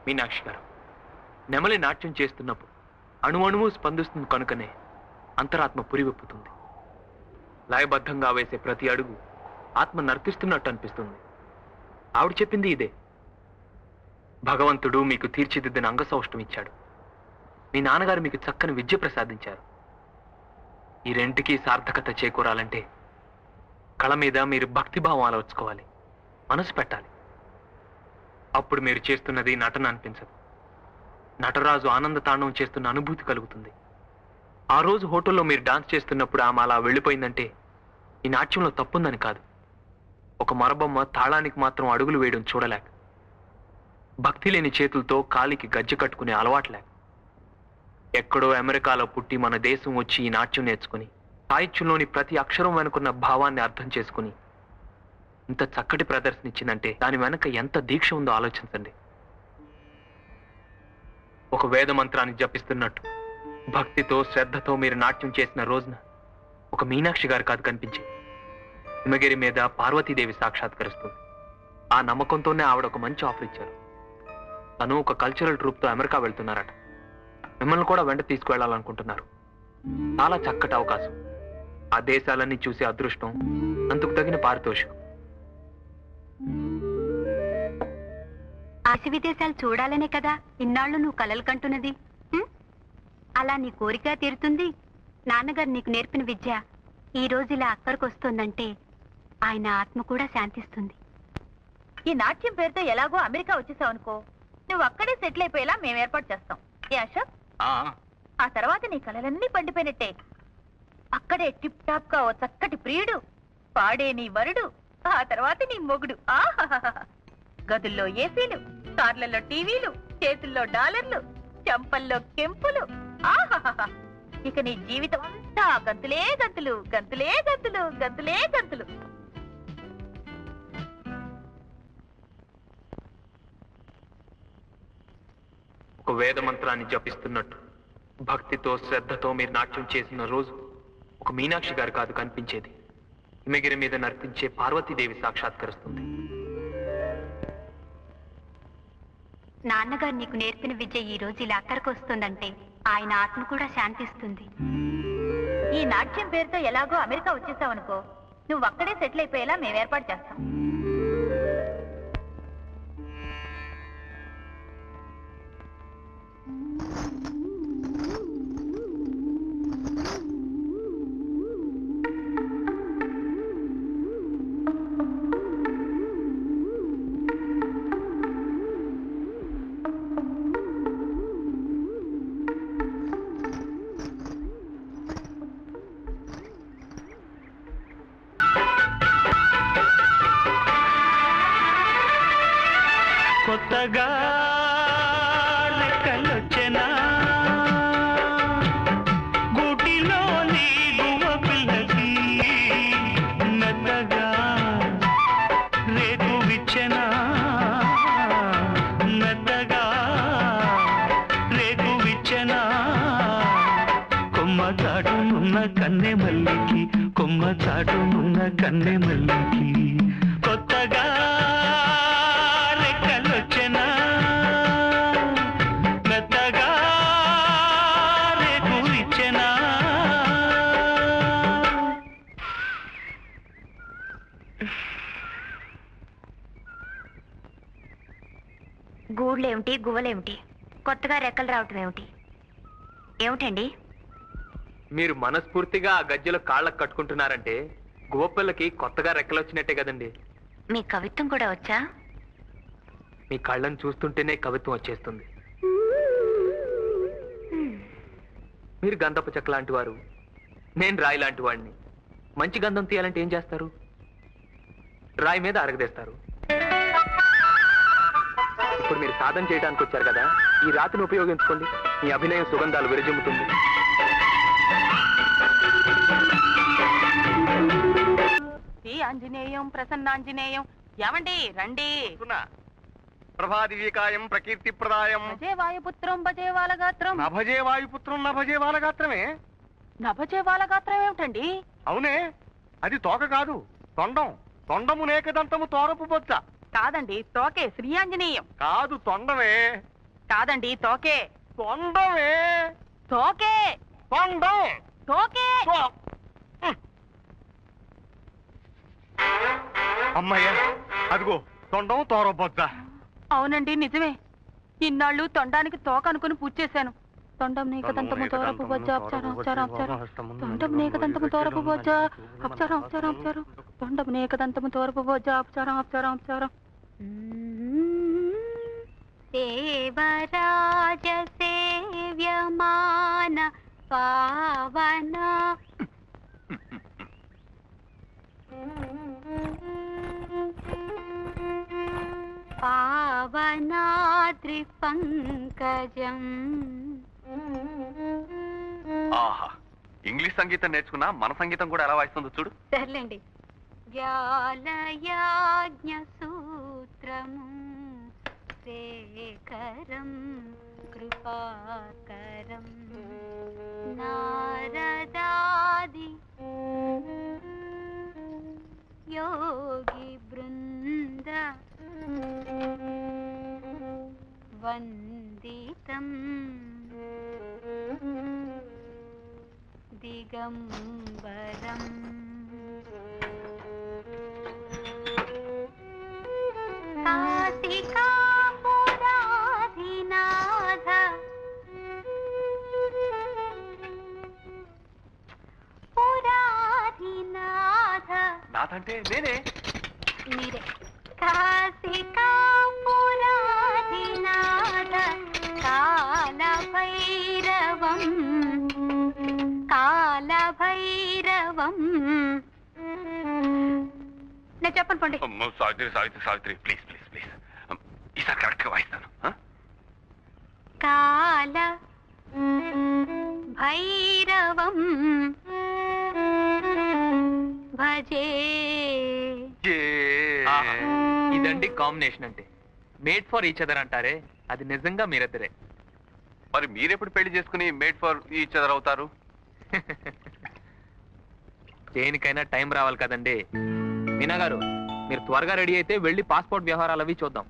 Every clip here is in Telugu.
మీనాక్షి గారు, నెమలి నాట్యం చేస్తున్నప్పుడు అణువణువు స్పందిస్తుంది కనుకనే అంతరాత్మ పురివిప్పుతుంది. లయబద్ధంగా వేసే ప్రతి అడుగు ఆత్మ నర్తిస్తున్నట్టు అనిపిస్తుంది. ఆవిడ చెప్పింది ఇదే. భగవంతుడు మీకు తీర్చిదిద్దిన అంగసౌష్టం ఇచ్చాడు. మీ నాన్నగారు మీకు చక్కని విద్య ప్రసాదించారు. ఈ రెంటికి సార్థకత చేకూరాలంటే కళ మీద మీరు భక్తిభావం అలవర్చుకోవాలి, మనసు పెట్టాలి. అప్పుడు మీరు చేస్తున్నది నటన అనిపించదు. నటరాజు ఆనంద తాండవం చేస్తున్న అనుభూతి కలుగుతుంది. ఆ రోజు హోటల్లో మీరు డాన్స్ చేస్తున్నప్పుడు ఆమె అలా వెళ్ళిపోయిందంటే ఈ నాట్యంలో తప్పుందని కాదు. ఒక మరబొమ్మ తాళానికి మాత్రం అడుగులు వేయడం చూడలేక, భక్తి లేని చేతులతో కాలికి గజ్జె కట్టుకునే అలవాట్లేక, ఎక్కడో అమెరికాలో పుట్టి మన దేశం వచ్చి ఈ నాట్యం నేర్చుకుని సాహిత్యంలోని ప్రతి అక్షరం వెనుకున్న భావాన్ని అర్థం చేసుకుని ఇంత చక్కటి ప్రదర్శన ఇచ్చిందంటే దాని వెనక ఎంత దీక్ష ఉందో ఆలోచించండి. ఒక వేద మంత్రాన్ని జపిస్తున్నట్టు భక్తితో శ్రద్ధతో మీరు నాట్యం చేసిన రోజున ఒక మీనాక్షి గారు కాదు కనిపించింది, హిమగిరి మీద పార్వతీదేవి సాక్షాత్కరిస్తుంది. ఆ నమ్మకంతోనే ఆవిడ ఒక మంచి ఆఫర్ ఇచ్చారు. తను ఒక కల్చరల్ ట్రూప్తో అమెరికా వెళ్తున్నారట. మిమ్మల్ని కూడా వెంట తీసుకువెళ్ళాలనుకుంటున్నారు. చాలా చక్కటి అవకాశం. ఆ దేశాలన్నీ చూసే అదృష్టం, అందుకు తగిన పారితోషికం. ఆశ విదేశాలు చూడాలనే కదా ఇన్నాళ్ళు నువ్వు కలలు కంటున్నది. అలా నీ కోరిక తీరుతుంది. నాన్నగారు నీకు నేర్పిన విద్య ఈ రోజు ఇలా అక్కడికి వస్తుందంటే ఆయన ఆత్మ కూడా శాంతిస్తుంది. ఈ నాట్యం పేరుతో ఎలాగో అమెరికా వచ్చేసావు అనుకో, నువ్వు అక్కడే సెటిల్ అయిపోయేలా మేము ఏర్పాటు చేస్తాం. ఏ అశోక్, ఆ తర్వాత నీ కలలన్నీ పండిపోయినట్టే. అక్కడే టిప్ టాప్ గా ఓ చక్కటి ప్రియుడు, పాడే నీ వరుడు, ఆ తర్వాత నీ మొగుడు. గదుల్లో ఏసీలు, కార్లలో టీవీలు, చేతుల్లో డాలర్లు, చెంపల్లో కెంపులు. ఇక నీ జీవితం అంతా గంతులే గంతులు, గంతులే గంతులు, గంతులే గంతులు. ఒక వేద మంత్రాన్ని జపిస్తున్నట్టు భక్తితో శ్రద్ధతో మీరు నాట్యం చేసిన రోజు ఒక మీనాక్షి గారు కాదు కనిపించేది, హిమగిరి మీద నర్తించే పార్వతీదేవి సాక్షాత్కరిస్తుంది. నాన్నగారు నీకు నేర్పిన విద్య ఈ రోజు ఇలా అక్కడికి వస్తుందంటే ఆయన ఆత్మ కూడా శాంతిస్తుంది. ఈ నాట్యం పేరుతో ఎలాగో అమెరికా వచ్చేసావు అనుకో, నువ్వు అక్కడే సెటిల్ అయిపోయేలా మేము ఏర్పాటు చేస్తాం. కొత్తగా లెక్కలొచ్చెనా గూటిలోని గువ్వ పిల్లకి, మెత్తగా రేకు విచ్చెనా, మెత్తగా రేకు విచ్చెనా. కొమ్మ చాటునున్న కన్నె మల్లికి, కొమ్మ చాటునున్న కన్నె మల్లికి, కొత్తగా గూళ్ళేమిటి గువ్వలేమిటి, కొత్తగా రెక్కలు రావటం ఏమిటి? ఏమిటండి మీరు మనస్ఫూర్తిగా ఆ గజ్జెలో కాళ్ళకు కట్టుకుంటున్నారంటే గువ్వపిల్లకి కొత్తగా రెక్కలు వచ్చినట్టే కదండి. మీ కవిత్వం కూడా వచ్చా? మీ కళ్ళను చూస్తుంటేనే కవిత్వం వచ్చేస్తుంది. మీరు గంధపు చెక్క లాంటి వారు, నేను రాయి లాంటి వాడిని. మంచి గంధం తీయాలంటే ఏం చేస్తారు? రాయి మీద అరగదేస్తారు. ఇప్పుడు మీరు సాధన చేయడానికి వచ్చారు కదా, ఈ రాతిని ఉపయోగించుకోండి. మీ అభినయం సుగంధాలు విరజిమ్ముతుంది. ఆంజనేయం ప్రసన్నాంజనేయం. ఏమండి రండి. ప్రభాదివ్యకాయం ప్రకీర్తి ప్రదాయం. భజే వాయుపుత్రం భజే వాలగాత్రం. నభజే వాయుపుత్రం నభజే వాలగాత్రమే. నభజే వాలగాత్రం ఏమిటండి? అవునే, అది తోక కాదు, తొండం. తొండము నేకదంతము తోరపు బొచ్చ. కాదండి, తోకే శ్రీ ఆంజనేయం. కాదు, తొండమే. కాదండి తోకే. తొండమే. తోకే. తొండం. తోకే. అమ్మయ్య, అదిగో తొండం తోరబొద్ద. అవునండి నిజమే. ఇన్నాళ్ళు తొండానికి తోక అనుకుని పూజ చేశాను. తొండం నీకదంతము తోరపు బొజ్జ అప్చారం అప్చారం అప్చారం. తొండం నీకదంతము తోరపు బొజ్జ అప్చారం అప్చారం అప్చారం. తొండం నీకదంతము తోరపు బొజ్జ అప్చారం అప్చారం అప్చారం. దేవరాజ సేవ్యమాన పావన పావనాద్రి పంకజం. ఆహా, ఇంగ్లీష్ సంగీతం నేర్చుకున్నా మన సంగీతం కూడా ఎలా వాయిస్తుందో చూడు. సర్లేండి. వ్యాలయాజ్ఞ సూత్రము శేఖరం కృపాకరం నారదాది యోగి బృంద వందితం దిగంబరం. కాశికాపురాధినాథ పురాధినాథ. నాదంటే నేనే. మీరే. కాశికాపురాధినాథ కాలభైరవం కాలభైరవం. నేను చెప్పను పండి. Savitri Savitri Savitri, please please please, ఈసారి కరెక్ట్ గా వాయిస్తాను. కాల భైరవం భజే. ఇదండి కాంబినేషన్ అంటే. మేడ్ ఫర్ ఈచ్ అదర్ అంటారే, అది నిజంగా మీరిద్దరే. మరి మీరెప్పుడు పెళ్లి చేసుకుని మేడ్ ఫర్ ఈచ్ అదర్ అవుతారు? దేనికైనా టైం రావాలి కదండి. మీనా గారు, మీరు త్వరగా రెడీ అయితే వెళ్ళి పాస్పోర్ట్ వ్యవహారాలు అవి చూద్దాం.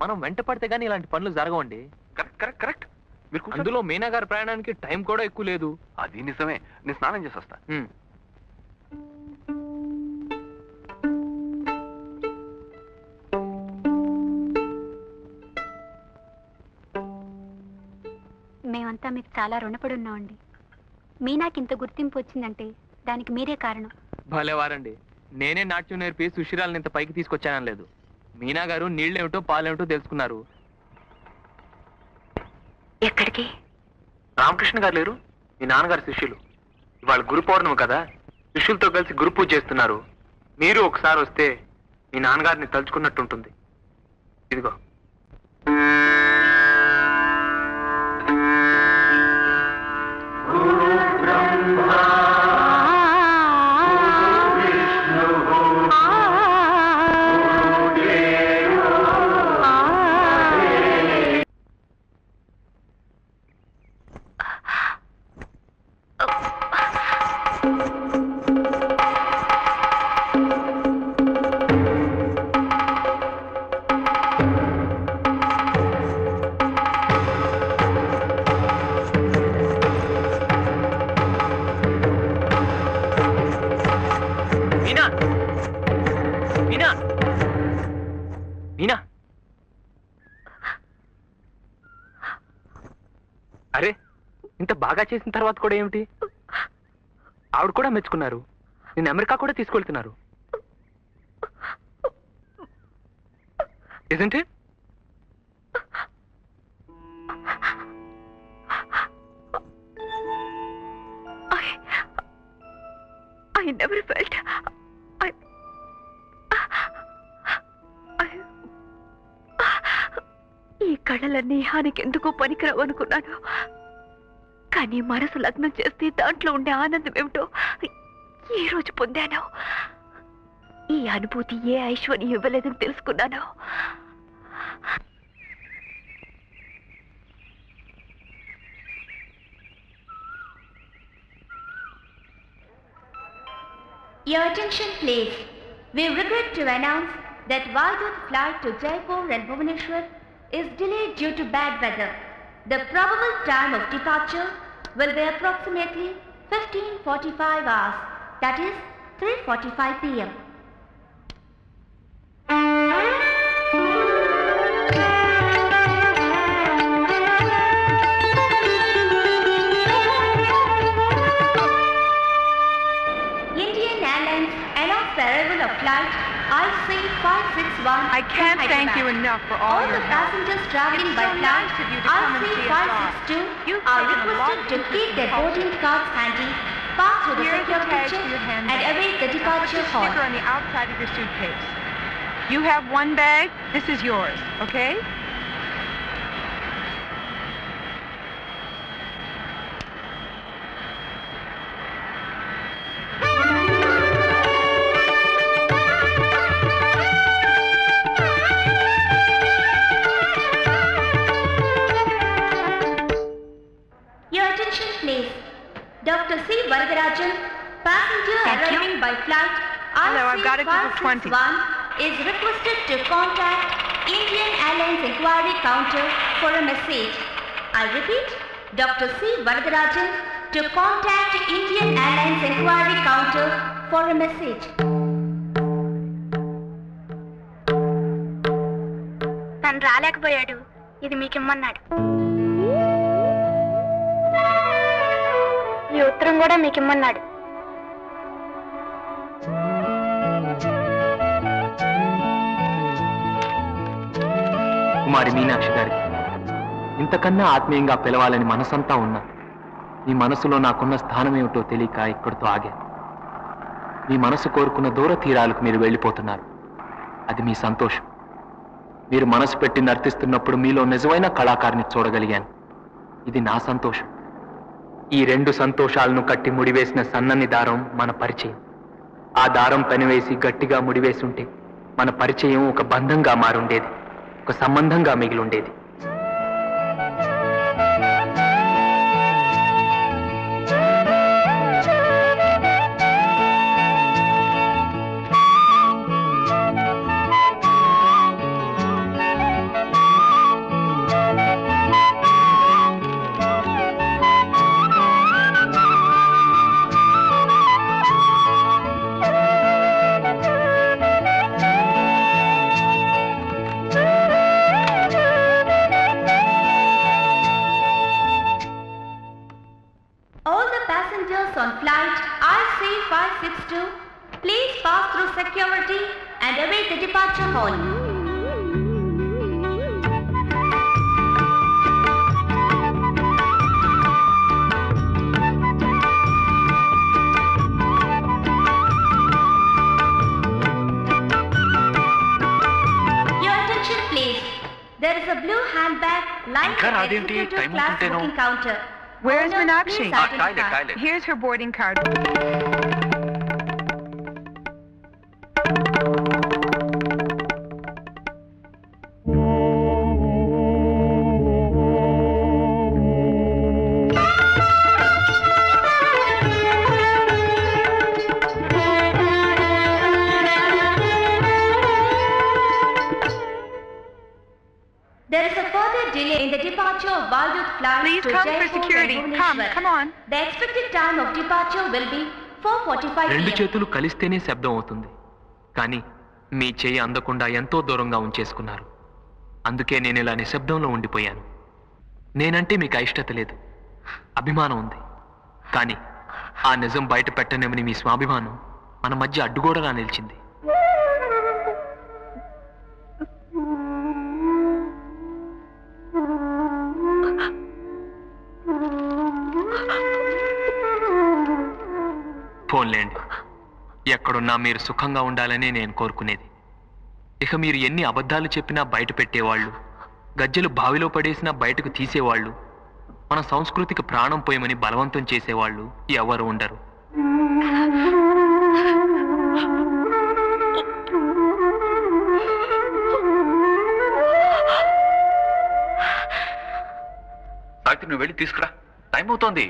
మనం వెంట పడితే గానీ ఇలాంటి పనులు జరగవండి. Correct correct correct. మీరు అందులో మీనా గారి ప్రయాణానికి టైం కూడా ఎక్కువ లేదు. అది నిజమే. నేను స్నానం చేసి వస్తా. మేమంతా మీకు చాలా రుణపడి ఉన్నామండి. మీనాకింత గుర్తింపు వచ్చిందంటే దానికి మీరే కారణం. భలేవారండి. నేనే నాట్యం నేర్పి సుశీరాలను ఇంత పైకి తీసుకొచ్చానని లేదు. మీనా గారు నీళ్ళేమిటో పాలేమిటో తెలుసుకున్నారు. ఎక్కడికి? రామకృష్ణ గారు లేరు, మీ నాన్నగారు శిష్యులు. ఇవాళ గురు పౌర్ణమి కదా, శిష్యులతో కలిసి గురు పూజ చేస్తున్నారు. మీరు ఒకసారి వస్తే మీ నాన్నగారిని తలుచుకున్నట్టుంటుంది. ఇదిగో. మీనా, అరే ఇంత బాగా చేసిన తర్వాత కూడా ఏమిటి? ఆవిడ కూడా మెచ్చుకున్నారు, నేను అమెరికా కూడా తీసుకెళ్తున్నారు. Isn't it? I never felt ఈ కళలన్నీ హానికి ఎందుకో పనికిరావు అనుకున్నాను. కానీ మనసు లగ్నం చేస్తే దాంట్లో ఉండే ఆనందం ఏమిటో ఈ రోజు పొందాను. ఈ అనుభూతి ఏ ఐశ్వర్యం ఇవ్వలేదని తెలుసుకున్నాను. Your attention please. We regret to announce that Vaidut flight to Jaipur and Bhubaneswar is delayed due to bad weather. The probable time of departure will be approximately 15:45 hours, that is 3:45 p.m. Indian Airlines announced the arrival of flight IC561. I can't thank you enough for all All your the help. passengers traveling It's by so flight nice of you to come and see us off. IC562 You've are taken a lot requested of to interest keep in their culture. boarding cards handy, pass through the Here's a security tag check, for your and handbag. await the Put departure the hall. sticker on the outside of your suitcase. You have one bag. This is yours, okay? Your attention please. Dr. C. Varadarajan, passenger arriving by flight Hello, I've got a group of 20. IC561 is requested to contact Indian Airlines Inquiry Counter for a message. I repeat, Dr. C. Varadarajan to contact Indian Airlines Inquiry Counter for a message. తను రాలేకపోయాడు, ఇది మీకు ఇమ్మన్నాడు. ఈ ఉత్తరం కూడా మీకు ఇమ్మన్నాడు. కుమారి మీనాక్షి గారికి ఇంతకన్నా ఆత్మీయంగా పిలవాలని మనసంతా ఉన్నా మీ మనసులో నాకున్న స్థానం ఏమిటో తెలియక ఇక్కడితో ఆగాను. మీ మనసు కోరుకున్న దూర తీరాలకు మీరు వెళ్ళిపోతున్నారు. అది మీ సంతోషం. మీరు మనసు పెట్టి నర్తిస్తున్నప్పుడు మీలో నిజమైన కళాకారుని చూడగలిగాను. ఇది నా సంతోషం. ఈ రెండు సంతోషాలను కట్టి ముడివేసిన సన్నని దారం మన పరిచయం. ఆ దారం పెనవేసి గట్టిగా ముడివేసి ఉంటే మన పరిచయం ఒక బంధంగా మారుండేది, ఒక సంబంధంగా మిగిలుండేది. All the passengers on flight IC562, please pass through security and await the departure hall. Your attention please. There is a blue handbag lying ఇంకా at the రాదేంటి? executive time class అవుతుంటేనో. booking counter. Where's Owner, Meenakshi? please identify. Kylie. Here's her boarding card. There is a further delay in the departure of Waldorf flight Please to come for Jaipur security. and Come Bhubaneswar. on. The expected time of departure will be 4:45 రెండు p.m. చేతులు కలిస్తేనే శబ్దం అవుతుంది, కానీ మీ చేయి అందకుండా ఎంతో దూరంగా ఉంచేసుకున్నారు. అందుకే నేను ఇలా నిశ్శబ్దంలో ఉండిపోయాను. నేనంటే మీకు అయిష్టత లేదు, అభిమానం ఉంది. కానీ ఆ నిజం బయట పెట్టనేమని మీ స్వాభిమానం మన మధ్య అడ్డుగోడలా నిలిచింది. ఫోన్లేండి, ఎక్కడున్నా మీరు సుఖంగా ఉండాలని నేను కోరుకునేది. ఇక మీరు ఎన్ని అబద్ధాలు చెప్పినా బయట పెట్టేవాళ్ళు, గజ్జెలు బావిలో పడేసినా బయటకు తీసేవాళ్ళు, మన సంస్కృతికి ప్రాణం పోయమని బలవంతం చేసేవాళ్ళు ఎవరు ఉండరు. సావిత్రి, నువ్వు వెళ్ళి తీసుకురా, టైం అవుతోంది.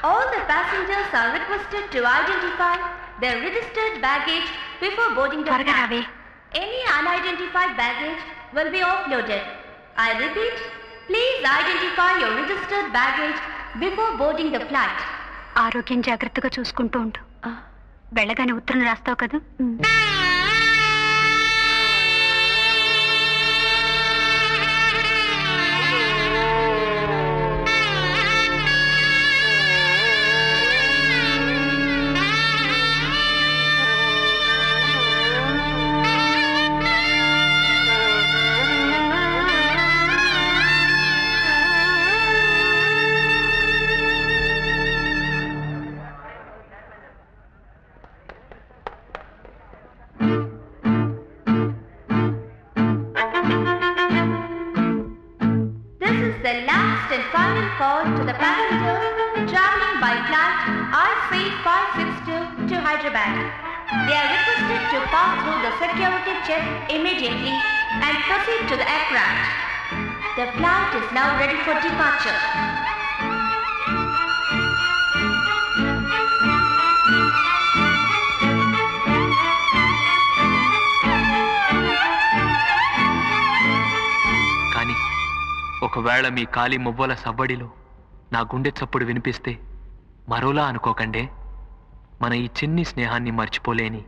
All the passengers are requested to identify their registered baggage before boarding the త్వరగా flight. రావే. Any unidentified baggage will be offloaded. I repeat, please identify your registered baggage before boarding the flight. ఆరోగ్యం జాగ్రత్తగా చూసుకుంటూ ఉండు. వెళ్ళగానే ఉత్తరం రాస్తావు కదా. The last and final call to the passengers traveling by flight IC562 to Hyderabad. They are requested to pass through the security check immediately and proceed to the aircraft. The flight is now ready for departure. ఒకవేళ మీ కాలి మువ్వల సవ్వడిలో నా గుండె చప్పుడు వినిపిస్తే మరోలా అనుకోకండే. మన ఈ చిన్ని స్నేహాన్ని మర్చిపోలేని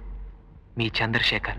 మీ చంద్రశేఖర్.